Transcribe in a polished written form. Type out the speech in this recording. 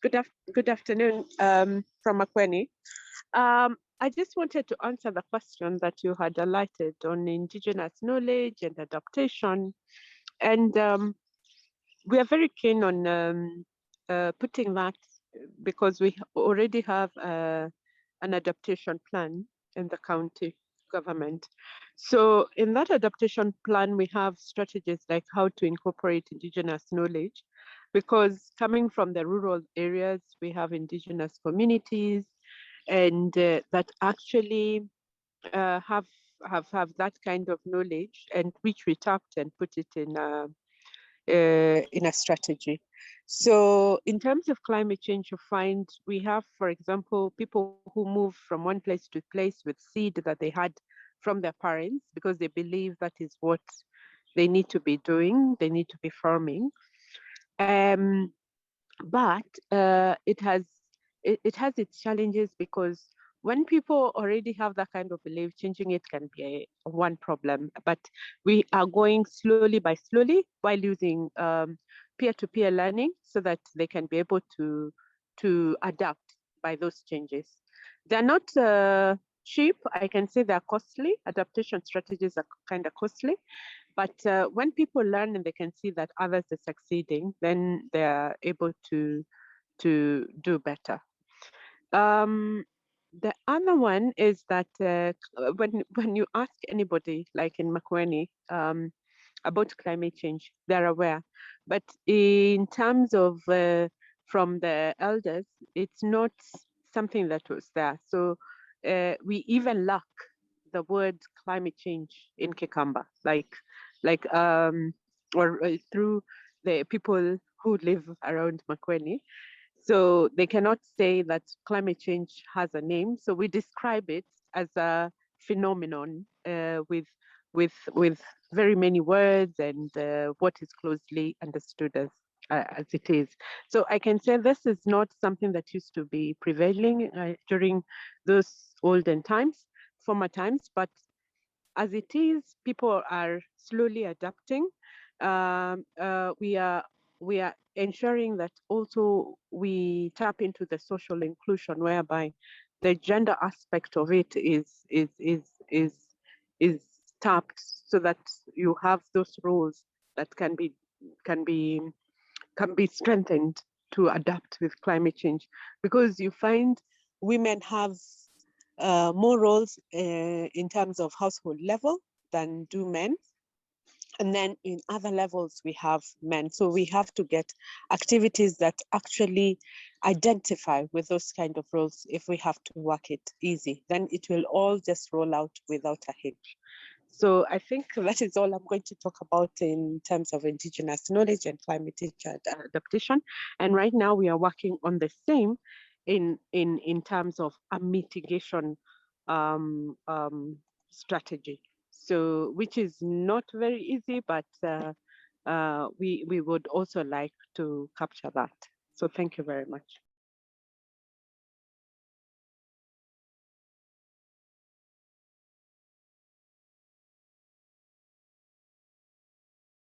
Good afternoon from Makweni. I just wanted to answer the question that you had highlighted on Indigenous knowledge and adaptation. And we are very keen on putting that because we already have an adaptation plan in the county government. So in that adaptation plan, we have strategies like how to incorporate Indigenous knowledge, because coming from the rural areas, we have Indigenous communities and that actually have that kind of knowledge, and which we tapped and put it in a strategy. So in terms of climate change, you find we have, for example, people who move from one place to place with seed that they had from their parents because they believe that is what they need to be doing, they need to be farming. But it has its challenges, because when people already have that kind of belief, changing it can be one problem. But we are going slowly by slowly while using peer-to-peer learning so that they can be able to adapt by those changes. They're not cheap. I can say they're costly. Adaptation strategies are kind of costly. But when people learn and they can see that others are succeeding, then they're able to do better. The other one is that when you ask anybody, like in Makweni, about climate change, they're aware. But in terms of from the elders, it's not something that was there. So we even lack the word climate change in Kikamba, or through the people who live around Makweni. So they cannot say that climate change has a name. So we describe it as a phenomenon with very many words and what is closely understood as it is. So I can say this is not something that used to be prevailing during those olden times, former times, but as it is, people are slowly adapting. We are ensuring that also we tap into the social inclusion, whereby the gender aspect of it is tapped, so that you have those roles that can be strengthened to adapt with climate change, because you find women have more roles in terms of household level than do men. And then in other levels, we have men. So we have to get activities that actually identify with those kind of roles. If we have to work it easy, then it will all just roll out without a hitch. So I think that is all I'm going to talk about in terms of Indigenous knowledge and climate change adaptation. And right now we are working on the same in terms of a mitigation strategy. So which is not very easy, but we would also like to capture that. So thank you very much.